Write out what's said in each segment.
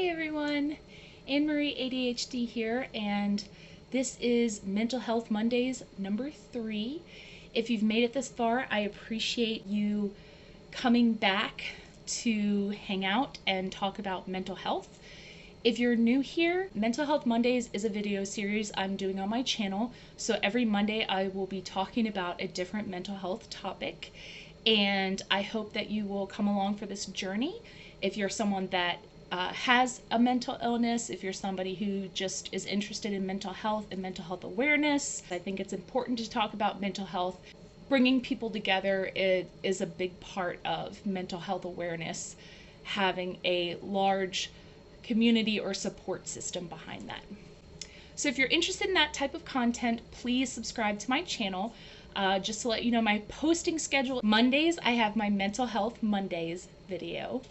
Hey everyone, Anne-Marie ADHD here, and this is Mental Health Mondays number 3. If you've made it this far, I appreciate you coming back to hang out and talk about mental health. If you're new here, Mental Health Mondays is a video series I'm doing on my channel, so every Monday I will be talking about a different mental health topic, and I hope that you will come along for this journey. If you're someone that has a mental illness, if you're somebody who just is interested in mental health and mental health awareness, I think it's important to talk about mental health. Bringing people together is a big part of mental health awareness, having a large community or support system behind that. So if you're interested in that type of content, please subscribe to my channel. Just to let you know my posting schedule, Mondays I have my Mental Health Mondays video.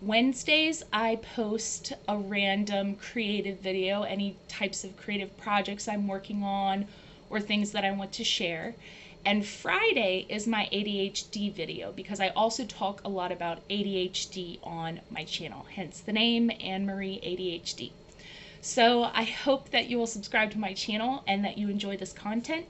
Wednesdays, I post a random creative video, any types of creative projects I'm working on or things that I want to share. And Friday is my ADHD video, because I also talk a lot about ADHD on my channel, hence the name Anne-Marie ADHD. So I hope that you will subscribe to my channel and that you enjoy this content.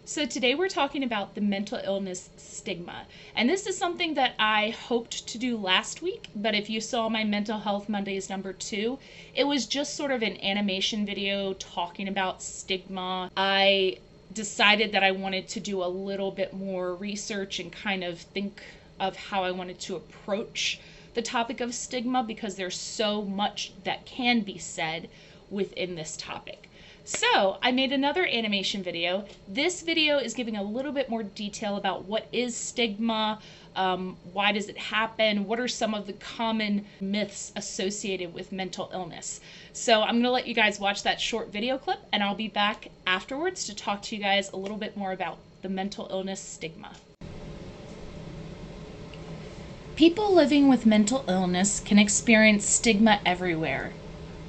So today we're talking about the mental illness stigma, and this is something that I hoped to do last week, but if you saw my Mental Health Mondays number 2, it was just sort of an animation video talking about stigma. I decided that I wanted to do a little bit more research and kind of think of how I wanted to approach the topic of stigma, because there's so much that can be said within this topic. So I made another animation video. This video is giving a little bit more detail about what is stigma, why does it happen, what are some of the common myths associated with mental illness. So I'm going to let you guys watch that short video clip, and I'll be back afterwards to talk to you guys a little bit more about the mental illness stigma. People living with mental illness can experience stigma everywhere.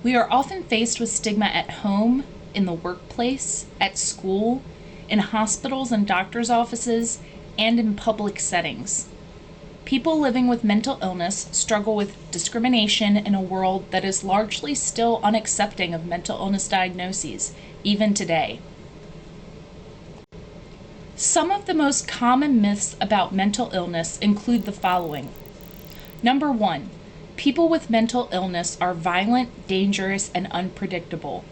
We are often faced with stigma at home, in the workplace, at school, in hospitals and doctors' offices, and in public settings. People living with mental illness struggle with discrimination in a world that is largely still unaccepting of mental illness diagnoses, even today. Some of the most common myths about mental illness include the following. Number 1, people with mental illness are violent, dangerous, and unpredictable.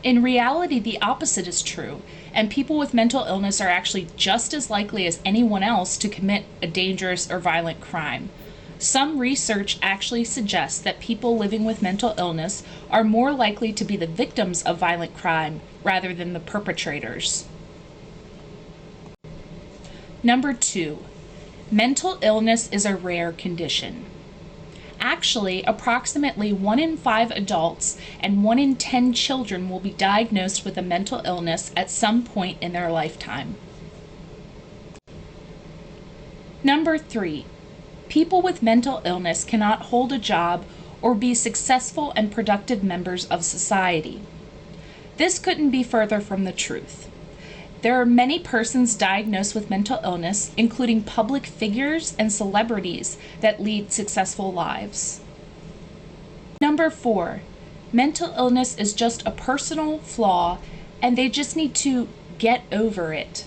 In reality, the opposite is true, and people with mental illness are actually just as likely as anyone else to commit a dangerous or violent crime. Some research actually suggests that people living with mental illness are more likely to be the victims of violent crime rather than the perpetrators. Number 2, mental illness is a rare condition. Actually, approximately 1 in 5 adults and 1 in 10 children will be diagnosed with a mental illness at some point in their lifetime. Number 3, people with mental illness cannot hold a job or be successful and productive members of society. This couldn't be further from the truth. There are many persons diagnosed with mental illness, including public figures and celebrities, that lead successful lives. Number 4, mental illness is just a personal flaw, and they just need to get over it.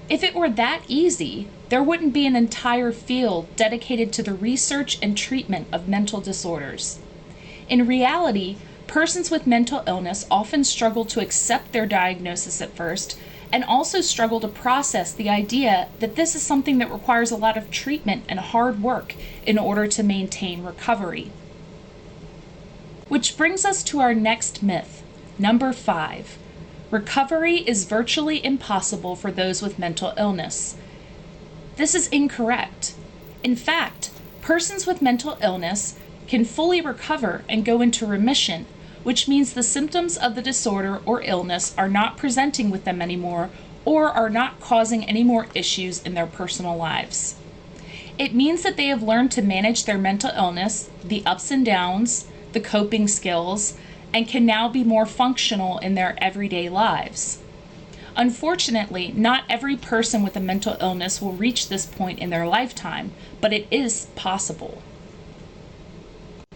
If it were that easy, there wouldn't be an entire field dedicated to the research and treatment of mental disorders. In reality, persons with mental illness often struggle to accept their diagnosis at first, and also struggle to process the idea that this is something that requires a lot of treatment and hard work in order to maintain recovery. Which brings us to our next myth, number 5. Recovery is virtually impossible for those with mental illness. This is incorrect. In fact, persons with mental illness can fully recover and go into remission, which means the symptoms of the disorder or illness are not presenting with them anymore, or are not causing any more issues in their personal lives. It means that they have learned to manage their mental illness, the ups and downs, the coping skills, and can now be more functional in their everyday lives. Unfortunately, not every person with a mental illness will reach this point in their lifetime, but it is possible.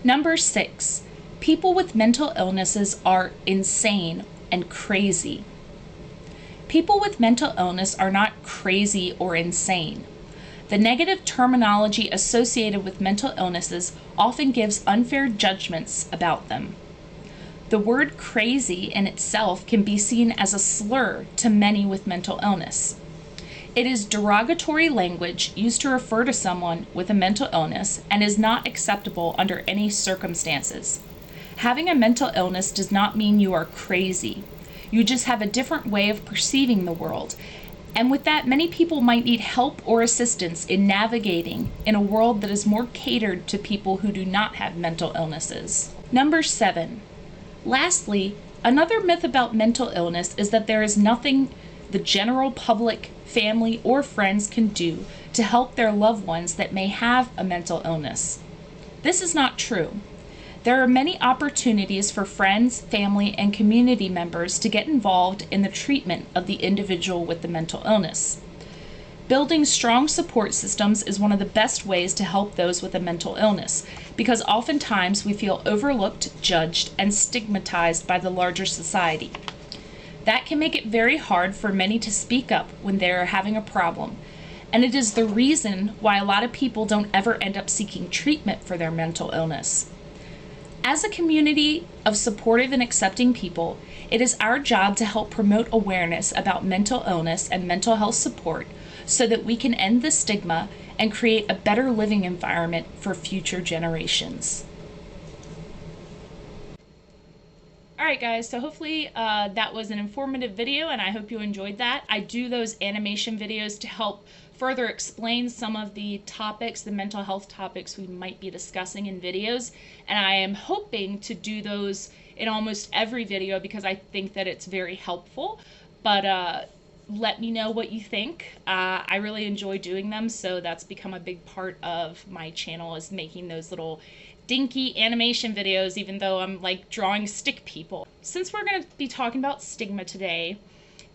Number 6, people with mental illnesses are insane and crazy. People with mental illness are not crazy or insane. The negative terminology associated with mental illnesses often gives unfair judgments about them. The word crazy in itself can be seen as a slur to many with mental illness. It is derogatory language used to refer to someone with a mental illness and is not acceptable under any circumstances. Having a mental illness does not mean you are crazy. You just have a different way of perceiving the world. And with that, many people might need help or assistance in navigating in a world that is more catered to people who do not have mental illnesses. Number 7. Lastly, another myth about mental illness is that there is nothing the general public, family, or friends can do to help their loved ones that may have a mental illness. This is not true. There are many opportunities for friends, family, and community members to get involved in the treatment of the individual with the mental illness. Building strong support systems is one of the best ways to help those with a mental illness, because oftentimes we feel overlooked, judged, and stigmatized by the larger society. That can make it very hard for many to speak up when they are having a problem, and it is the reason why a lot of people don't ever end up seeking treatment for their mental illness. As a community of supportive and accepting people, it is our job to help promote awareness about mental illness and mental health support so that we can end the stigma and create a better living environment for future generations. Alright guys, so hopefully that was an informative video and I hope you enjoyed that. I do those animation videos to help further explain some of the topics, the mental health topics we might be discussing in videos, and I am hoping to do those in almost every video because I think that it's very helpful, but let me know what you think. I really enjoy doing them, so that's become a big part of my channel, is making those little dinky animation videos, even though I'm like drawing stick people. Since we're going to be talking about stigma today,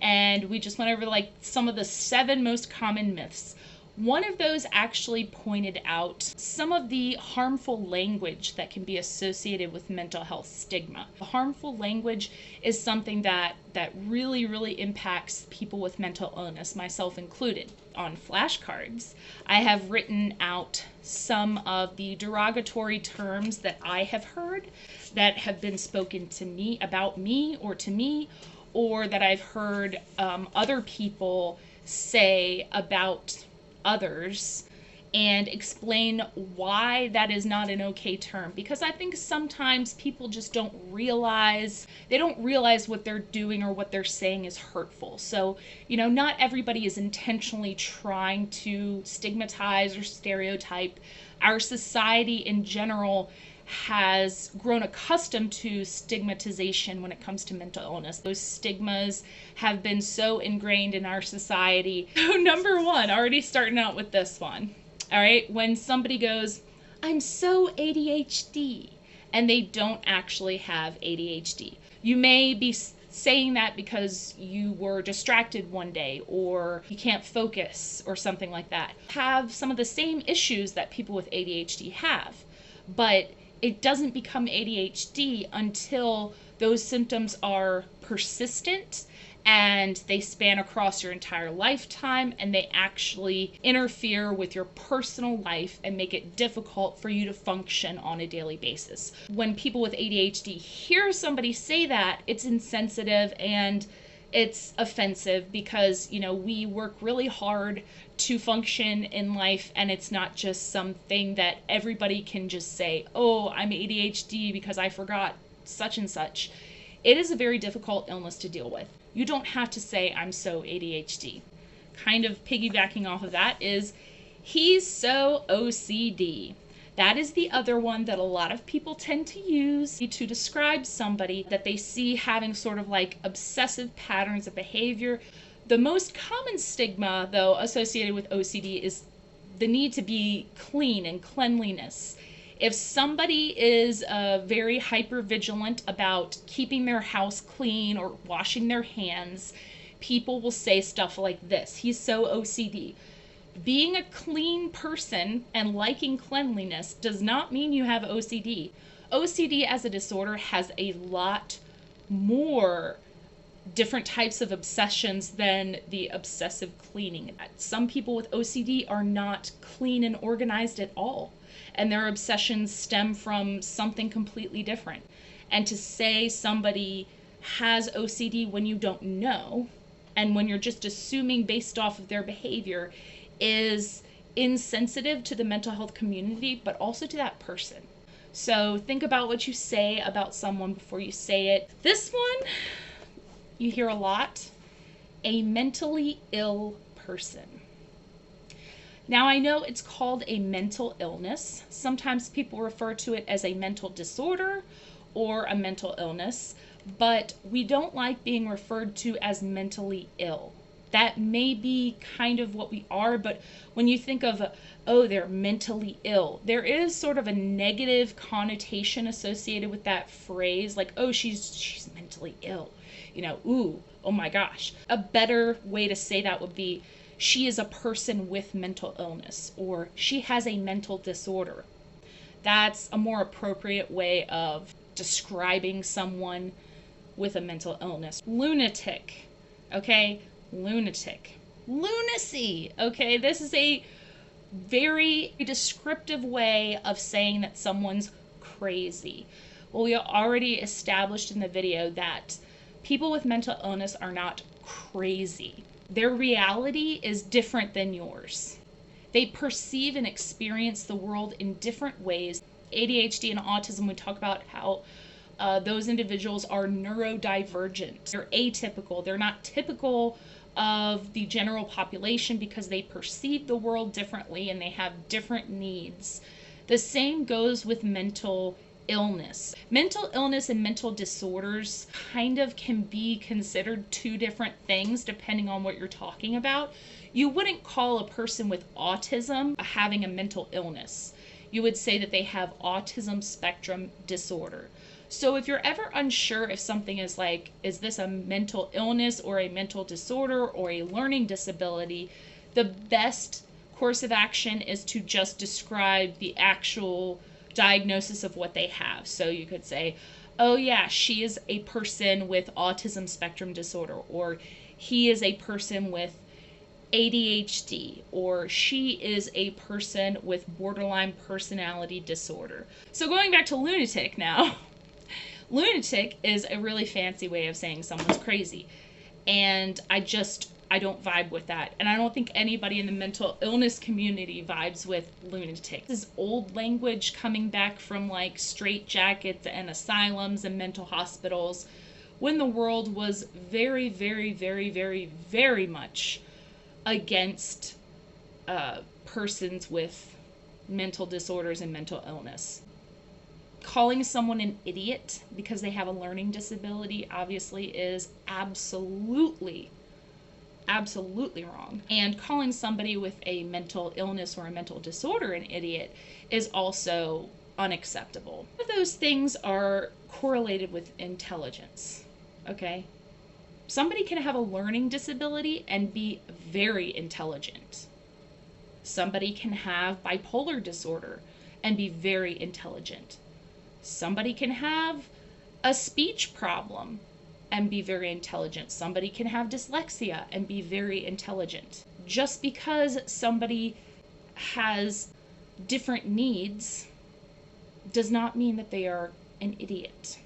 and we just went over like some of the 7 most common myths, one of those actually pointed out some of the harmful language that can be associated with mental health stigma. Harmful language is something that really impacts people with mental illness, myself included. On flashcards, I have written out some of the derogatory terms that I have heard that have been spoken to me, about me, or to me, or that I've heard other people say about others, and explain why that is not an okay term, because I think sometimes people just don't realize what they're doing or what they're saying is hurtful. So, you know, not everybody is intentionally trying to stigmatize or stereotype. Our society in general has grown accustomed to stigmatization when it comes to mental illness. Those stigmas have been so ingrained in our society. So number 1, already starting out with this one. All right, when somebody goes, "I'm so ADHD," and they don't actually have ADHD. You may be saying that because you were distracted one day, or you can't focus, or something like that. Have some of the same issues that people with ADHD have, but it doesn't become ADHD until those symptoms are persistent and they span across your entire lifetime, and they actually interfere with your personal life and make it difficult for you to function on a daily basis. When people with ADHD hear somebody say that, it's insensitive and it's offensive, because, you know, we work really hard to function in life, and it's not just something that everybody can just say, "Oh, I'm ADHD because I forgot such and such." It is a very difficult illness to deal with. You don't have to say, "I'm so ADHD." Kind of piggybacking off of that is, "He's so OCD." That is the other one that a lot of people tend to use to describe somebody that they see having sort of like obsessive patterns of behavior. The most common stigma, though, associated with OCD is the need to be clean and cleanliness. If somebody is very hyper-vigilant about keeping their house clean or washing their hands, people will say stuff like this: "He's so OCD." Being a clean person and liking cleanliness does not mean you have OCD. OCD as a disorder has a lot more different types of obsessions than the obsessive cleaning. Some people with OCD are not clean and organized at all, and their obsessions stem from something completely different. And to say somebody has OCD when you don't know, and when you're just assuming based off of their behavior, is insensitive to the mental health community, but also to that person. So think about what you say about someone before you say it. This one, you hear a lot: a mentally ill person. Now, I know it's called a mental illness. Sometimes people refer to it as a mental disorder or a mental illness, but we don't like being referred to as mentally ill. That may be kind of what we are, but when you think of, oh, they're mentally ill, there is sort of a negative connotation associated with that phrase, like, oh, she's mentally ill. Ooh, oh my gosh. A better way to say that would be, she is a person with mental illness, or she has a mental disorder. That's a more appropriate way of describing someone with a mental illness. Lunatic, okay? Lunatic. Lunacy, okay? This is a very descriptive way of saying that someone's crazy. Well, we already established in the video that people with mental illness are not crazy. Their reality is different than yours. They perceive and experience the world in different ways. ADHD and autism, we talk about how those individuals are neurodivergent. They're atypical. They're not typical of the general population because they perceive the world differently and they have different needs. The same goes with mental illness. Mental illness and mental disorders kind of can be considered two different things depending on what you're talking about. You wouldn't call a person with autism having a mental illness. You would say that they have autism spectrum disorder. So if you're ever unsure if something is like, is this a mental illness or a mental disorder or a learning disability, the best course of action is to just describe the actual diagnosis of what they have. So you could say, oh yeah, she is a person with autism spectrum disorder, or he is a person with ADHD, or she is a person with borderline personality disorder. So going back to lunatic now, lunatic is a really fancy way of saying someone's crazy. And I don't vibe with that. And I don't think anybody in the mental illness community vibes with lunatic. This is old language coming back from like straitjackets and asylums and mental hospitals when the world was very, very, very, very, very much against persons with mental disorders and mental illness. Calling someone an idiot because they have a learning disability obviously is absolutely wrong. And calling somebody with a mental illness or a mental disorder an idiot is also unacceptable. Those things are correlated with intelligence, okay? Somebody can have a learning disability and be very intelligent. Somebody can have bipolar disorder and be very intelligent. Somebody can have a speech problem and be very intelligent. Somebody can have dyslexia and be very intelligent. Just because somebody has different needs does not mean that they are an idiot.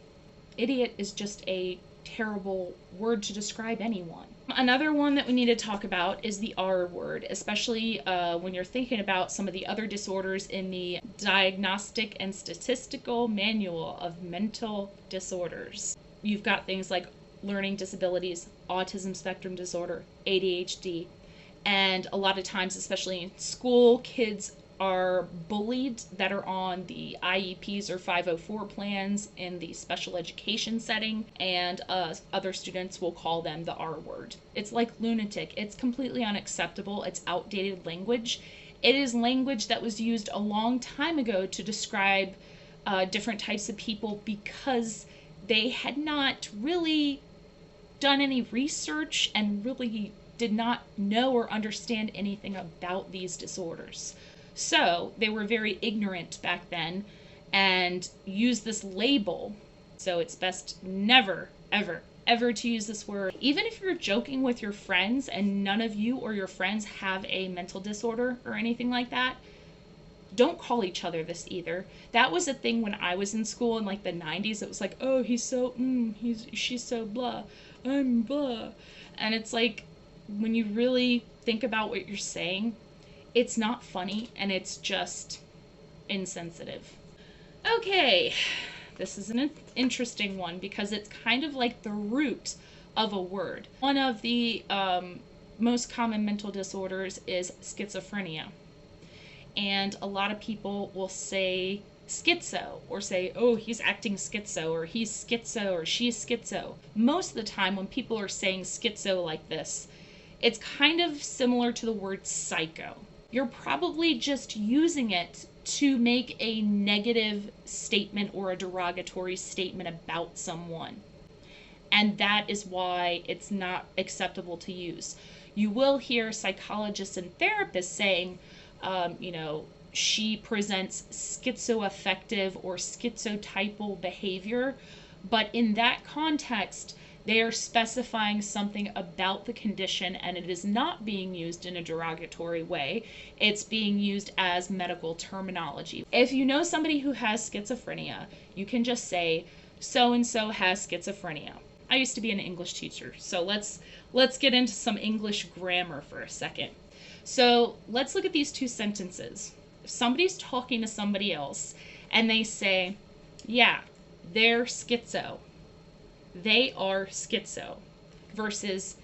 Idiot is just a terrible word to describe anyone. Another one that we need to talk about is the R word, especially when you're thinking about some of the other disorders in the Diagnostic and Statistical Manual of Mental Disorders. You've got things like learning disabilities, autism spectrum disorder, ADHD, and a lot of times, especially in school, kids are bullied that are on the IEPs or 504 plans in the special education setting, and other students will call them the R word. It's like lunatic. It's completely unacceptable. It's outdated language. It is language that was used a long time ago to describe different types of people because they had not really done any research and really did not know or understand anything about these disorders. So they were very ignorant back then and used this label. So it's best never, ever, ever to use this word. Even if you're joking with your friends and none of you or your friends have a mental disorder or anything like that, don't call each other this either. That was a thing when I was in school in like the 90s. It was like, oh, he's so, she's so blah, I'm blah. And it's like, when you really think about what you're saying, it's not funny and it's just insensitive. Okay, this is an interesting one because it's kind of like the root of a word. One of the most common mental disorders is schizophrenia. And a lot of people will say schizo or say, oh, he's acting schizo, or he's schizo, or she's schizo. Most of the time when people are saying schizo like this, it's kind of similar to the word psycho. You're probably just using it to make a negative statement or a derogatory statement about someone. And that is why it's not acceptable to use. You will hear psychologists and therapists saying, she presents schizoaffective or schizotypal behavior, but in that context, they are specifying something about the condition and it is not being used in a derogatory way. It's being used as medical terminology. If you know somebody who has schizophrenia, you can just say, so-and-so has schizophrenia. I used to be an English teacher, so let's get into some English grammar for a second. So let's look at these two sentences. If somebody's talking to somebody else and they say, yeah, they're schizo, they are schizo, versus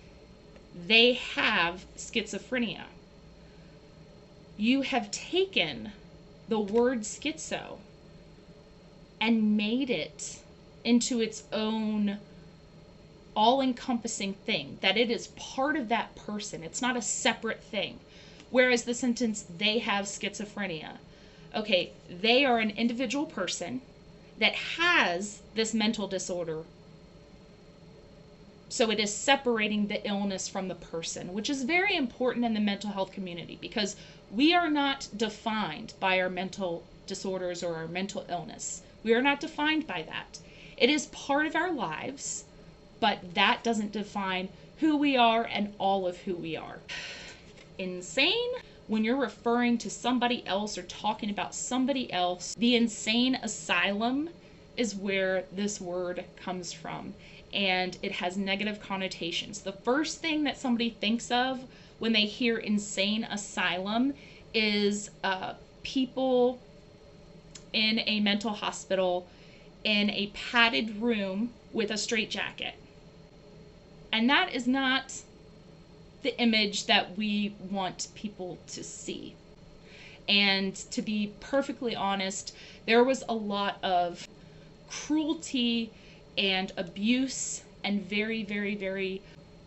they have schizophrenia, you have taken the word schizo and made it into its own all-encompassing thing, that it is part of that person. It's not a separate thing. Whereas the sentence, they have schizophrenia. Okay, they are an individual person that has this mental disorder. So it is separating the illness from the person, which is very important in the mental health community because we are not defined by our mental disorders or our mental illness. We are not defined by that. It is part of our lives, but that doesn't define who we are and all of who we are. Insane, when you're referring to somebody else or talking about somebody else, the insane asylum is where this word comes from, and it has negative connotations. The first thing that somebody thinks of when they hear insane asylum is people in a mental hospital in a padded room with a straitjacket. And that is not the image that we want people to see. And to be perfectly honest, there was a lot of cruelty and abuse and very, very, very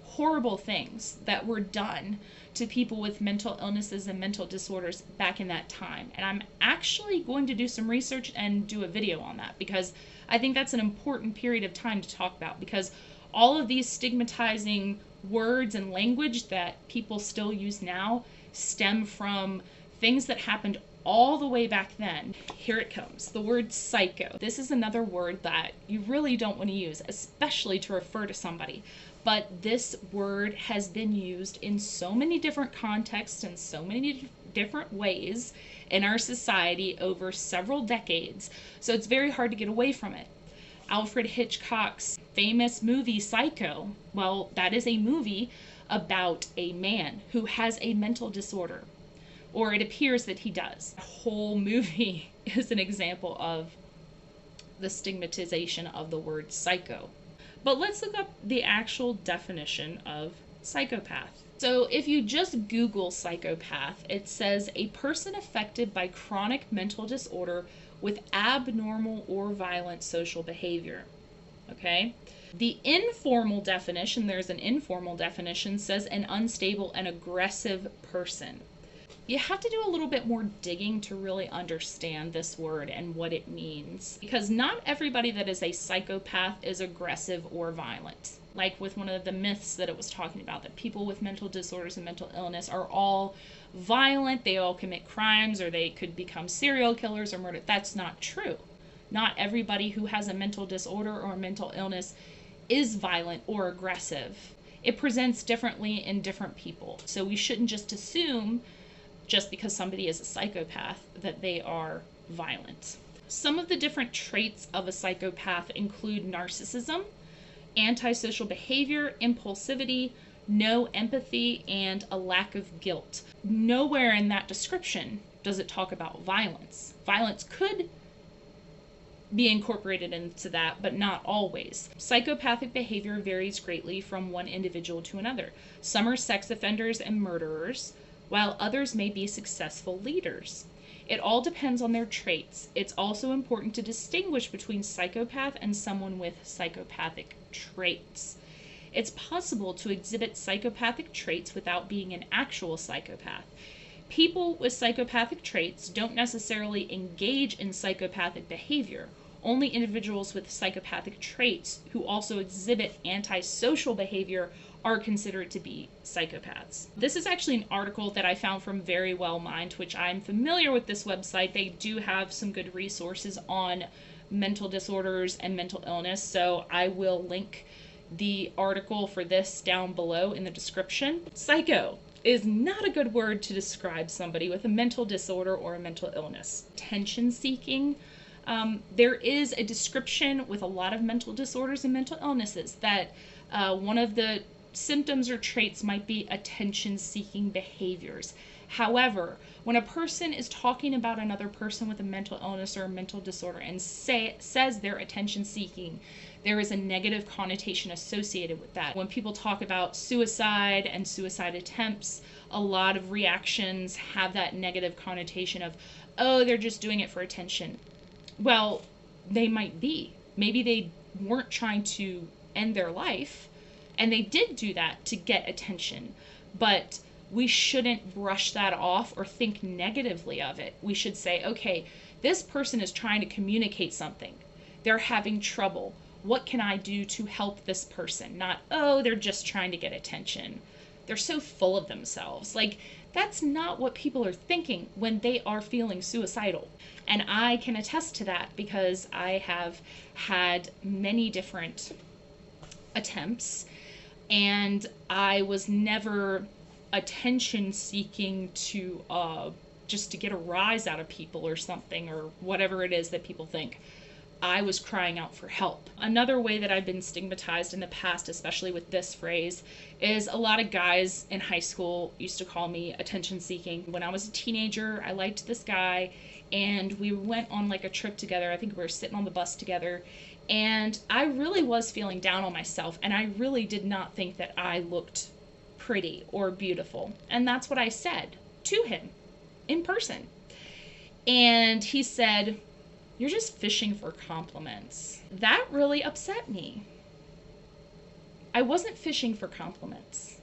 horrible things that were done to people with mental illnesses and mental disorders back in that time. And I'm actually going to do some research and do a video on that because I think that's an important period of time to talk about, because all of these stigmatizing words and language that people still use now stem from things that happened all the way back then. Here it comes, the word psycho. This is another word that you really don't want to use, especially to refer to somebody. But this word has been used in so many different contexts and so many different ways in our society over several decades. So it's very hard to get away from it. Alfred Hitchcock's famous movie Psycho, well, that is a movie about a man who has a mental disorder, or it appears that he does. The whole movie is an example of the stigmatization of the word psycho. But let's look up the actual definition of psychopath. So if you just Google psychopath, it says a person affected by chronic mental disorder with abnormal or violent social behavior. Okay? The informal definition, there's an informal definition, says an unstable and aggressive person. You have to do a little bit more digging to really understand this word and what it means, because not everybody that is a psychopath is aggressive or violent. like with one of the myths that it was talking about, that people with mental disorders and mental illness are all violent, they all commit crimes, or they could become serial killers or murder. That's not true. Not everybody who has a mental disorder or a mental illness is violent or aggressive. It presents differently in different people. So we shouldn't just assume, just because somebody is a psychopath, that they are violent. Some of the different traits of a psychopath include narcissism, antisocial behavior, impulsivity, no empathy, and a lack of guilt. Nowhere in that description does it talk about violence. Violence could be incorporated into that, but not always. Psychopathic behavior varies greatly from one individual to another. Some are sex offenders and murderers, while others may be successful leaders. It all depends on their traits. It's also important to distinguish between psychopath and someone with psychopathic traits. It's possible to exhibit psychopathic traits without being an actual psychopath. People with psychopathic traits don't necessarily engage in psychopathic behavior. Only individuals with psychopathic traits who also exhibit antisocial behavior are considered to be psychopaths. This is actually an article that I found from Very Well Mind, which I'm familiar with this website. They do have some good resources on mental disorders and mental illness, so I will link the article for this down below in the description. Psycho is not a good word to describe somebody with a mental disorder or a mental illness. Attention seeking. There is a description with a lot of mental disorders and mental illnesses that one of the symptoms or traits might be attention-seeking behaviors. However, when a person is talking about another person with a mental illness or a mental disorder and says they're attention-seeking, there is a negative connotation associated with that. When people talk about suicide and suicide attempts, a lot of reactions have that negative connotation of, oh, they're just doing it for attention. Well, they might be. Maybe they weren't trying to end their life, and they did do that to get attention. But we shouldn't brush that off or think negatively of it. We should say, okay, this person is trying to communicate something. They're having trouble. What can I do to help this person? Not, oh, they're just trying to get attention. They're so full of themselves. Like, that's not what people are thinking when they are feeling suicidal. And I can attest to that because I have had many different attempts, and I was never attention seeking to just to get a rise out of people or something, or whatever it is that people think. I was crying out for help. Another way that I've been stigmatized in the past, especially with this phrase, is a lot of guys in high school used to call me attention seeking. When I was a teenager, I liked this guy, and we went on like a trip together. I think we were sitting on the bus together, and I really was feeling down on myself, and I really did not think that I looked pretty or beautiful. And that's what I said to him in person. And he said, "You're just fishing for compliments." That really upset me. I wasn't fishing for compliments.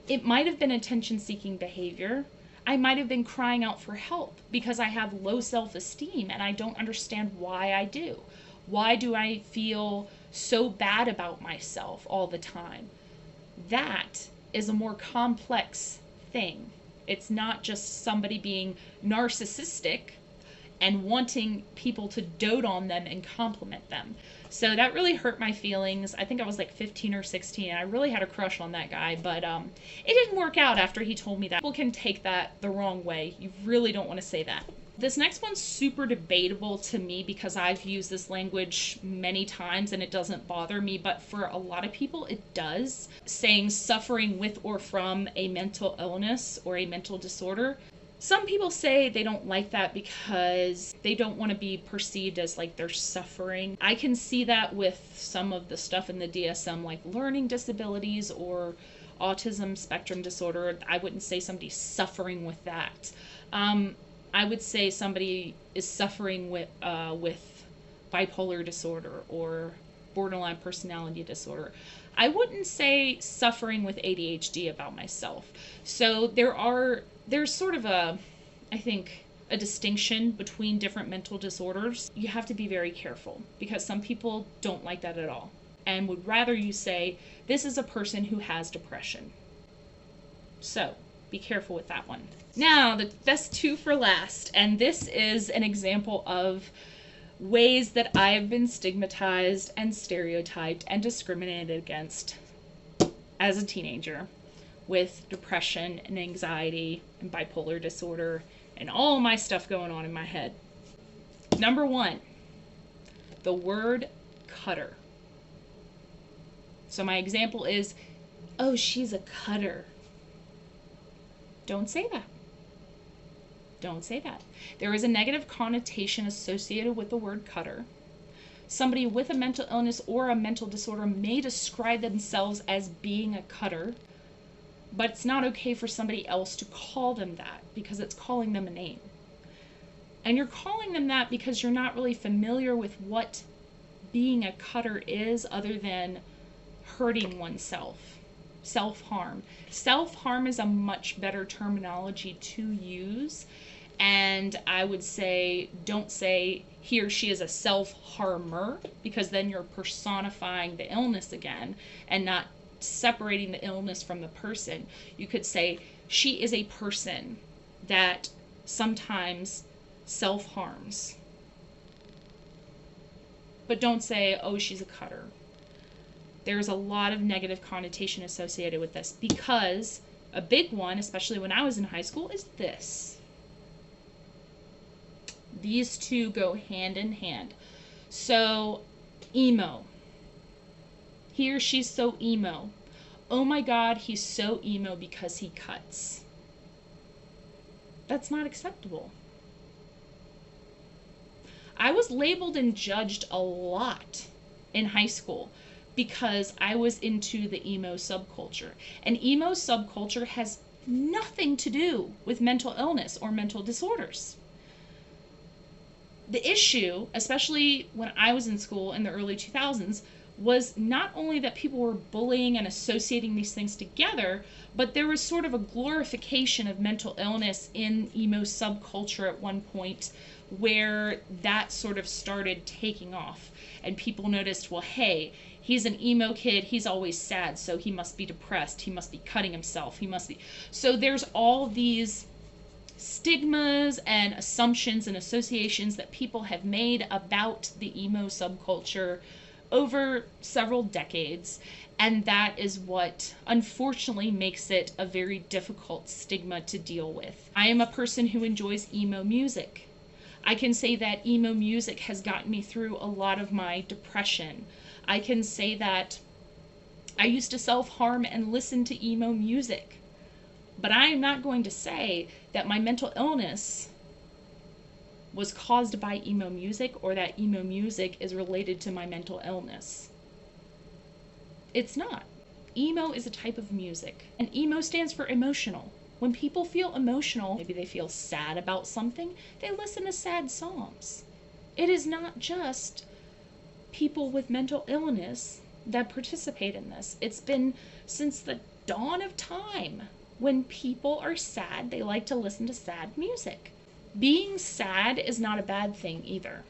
It might have been attention-seeking behavior. I might have been crying out for help because I have low self-esteem and I don't understand why I do. Why do I feel so bad about myself all the time? That is a more complex thing. It's not just somebody being narcissistic and wanting people to dote on them and compliment them. So that really hurt my feelings. I think I was like 15 or 16, and I really had a crush on that guy, but it didn't work out after he told me that. People can take that the wrong way. You really don't want to say that. This next one's super debatable to me because I've used this language many times and it doesn't bother me, but for a lot of people it does. Saying suffering with or from a mental illness or a mental disorder. Some people say they don't like that because they don't want to be perceived as like they're suffering. I can see that with some of the stuff in the DSM, like learning disabilities or autism spectrum disorder. I wouldn't say somebody's suffering with that. I would say somebody is suffering with bipolar disorder or borderline personality disorder. I wouldn't say suffering with ADHD about myself. So there's sort of I think, a distinction between different mental disorders. You have to be very careful because some people don't like that at all. and would rather you say, this is a person who has depression. So be careful with that one. Now, the best two for last, and this is an example of ways that I have been stigmatized and stereotyped and discriminated against as a teenager with depression and anxiety and bipolar disorder and all my stuff going on in my head. Number one, the word cutter. So my example is, oh, she's a cutter. Don't say that. Don't say that. There is a negative connotation associated with the word cutter. Somebody with a mental illness or a mental disorder may describe themselves as being a cutter, but it's not okay for somebody else to call them that because it's calling them a name. And you're calling them that because you're not really familiar with what being a cutter is, other than hurting oneself. Self-harm. Self-harm is a much better terminology to use, and I would say don't say he or she is a self-harmer, because then you're personifying the illness again and not separating the illness from the person. You could say she is a person that sometimes self-harms. But don't say, oh, she's a cutter. There's a lot of negative connotation associated with this, because a big one, especially when I was in high school, is this. These two go hand in hand. So, emo. He or she's so emo. Oh my God, he's so emo because he cuts. That's not acceptable. I was labeled and judged a lot in high school because I was into the emo subculture. And emo subculture has nothing to do with mental illness or mental disorders. The issue, especially when I was in school in the early 2000s, was not only that people were bullying and associating these things together, but there was sort of a glorification of mental illness in emo subculture at one point, where that sort of started taking off. And people noticed, well, hey, he's an emo kid, he's always sad, so he must be depressed, he must be cutting himself, he must be... So there's all these stigmas and assumptions and associations that people have made about the emo subculture over several decades, and that is what unfortunately makes it a very difficult stigma to deal with. I am a person who enjoys emo music. I can say that emo music has gotten me through a lot of my depression. I can say that I used to self-harm and listen to emo music. But I am not going to say that my mental illness was caused by emo music, or that emo music is related to my mental illness. It's not. Emo is a type of music, and emo stands for emotional. When people feel emotional, maybe they feel sad about something, they listen to sad songs. It is not just people with mental illness that participate in this. It's been since the dawn of time. When people are sad, they like to listen to sad music. Being sad is not a bad thing either.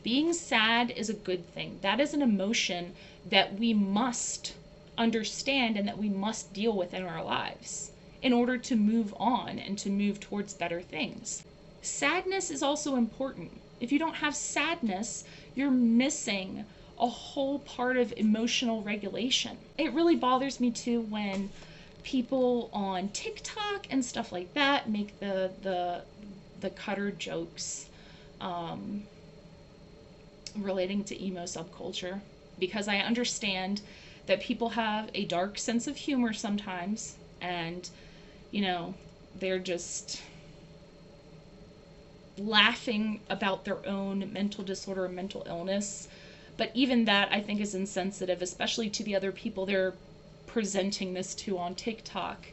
Being sad is a good thing. That is an emotion that we must understand and that we must deal with in our lives in order to move on and to move towards better things. Sadness is also important. If you don't have sadness, you're missing a whole part of emotional regulation. It really bothers me too when people on TikTok and stuff like that make the cutter jokes relating to emo subculture, because I understand that people have a dark sense of humor sometimes, and you know, they're just laughing about their own mental disorder or mental illness. But even that, I think, is insensitive, especially to the other people they're presenting this to on TikTok,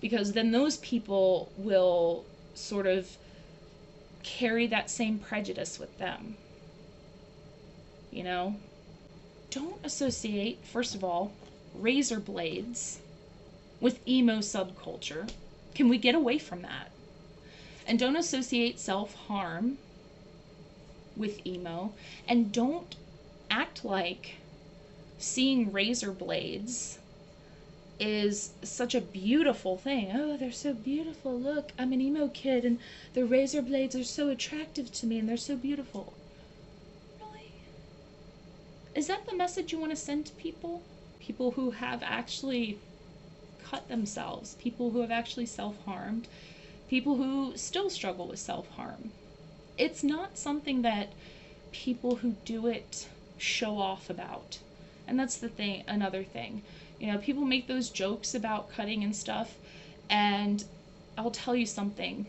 because then those people will sort of carry that same prejudice with them. You know? Don't associate, first of all, razor blades with emo subculture. Can we get away from that? And don't associate self-harm with emo, and don't act like seeing razor blades is such a beautiful thing. Oh, they're so beautiful. Look, I'm an emo kid and the razor blades are so attractive to me and they're so beautiful. Really? Is that the message you want to send to people? People who have actually cut themselves, people who have actually self-harmed, people who still struggle with self-harm. It's not something that people who do it show off about. And that's the thing, another thing. You know, people make those jokes about cutting and stuff, and I'll tell you something.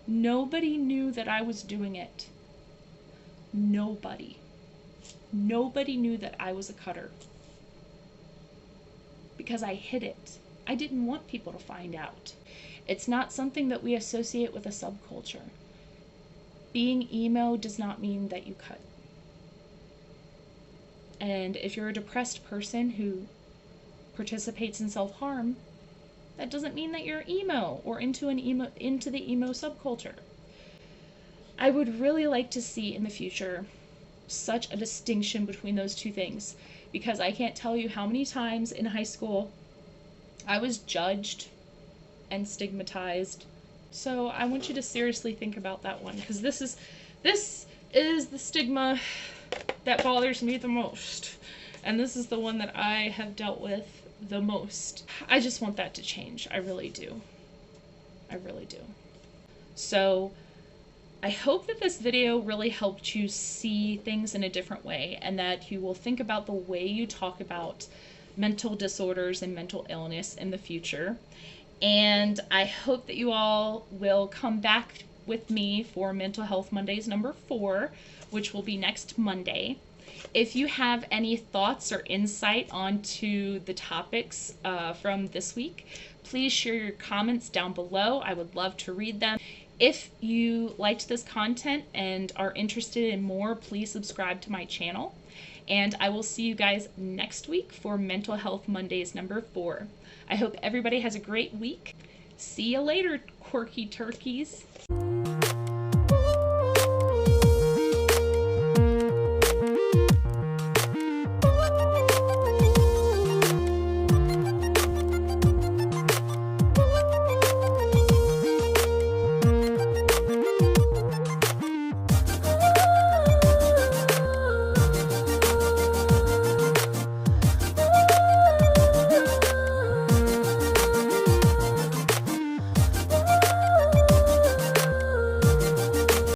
Nobody knew that I was doing it. Nobody. Nobody knew that I was a cutter. Because I hid it. I didn't want people to find out. It's not something that we associate with a subculture. Being emo does not mean that you cut. And if you're a depressed person who participates in self-harm, that doesn't mean that you're emo or into the emo subculture. I would really like to see in the future such a distinction between those two things, because I can't tell you how many times in high school I was judged and stigmatized. So I want you to seriously think about that one, because this is the stigma that bothers me the most, and this is the one that I have dealt with the most. I just want that to change. I really do. I really do. So I hope that this video really helped you see things in a different way, and that you will think about the way you talk about mental disorders and mental illness in the future. And I hope that you all will come back with me for Mental Health Mondays number 4, which will be next Monday. If you have any thoughts or insight onto the topics from this week, please share your comments down below. I would love to read them. If you liked this content and are interested in more, please subscribe to my channel. And I will see you guys next week for Mental Health Mondays number 4. I hope everybody has a great week. See you later, quirky turkeys.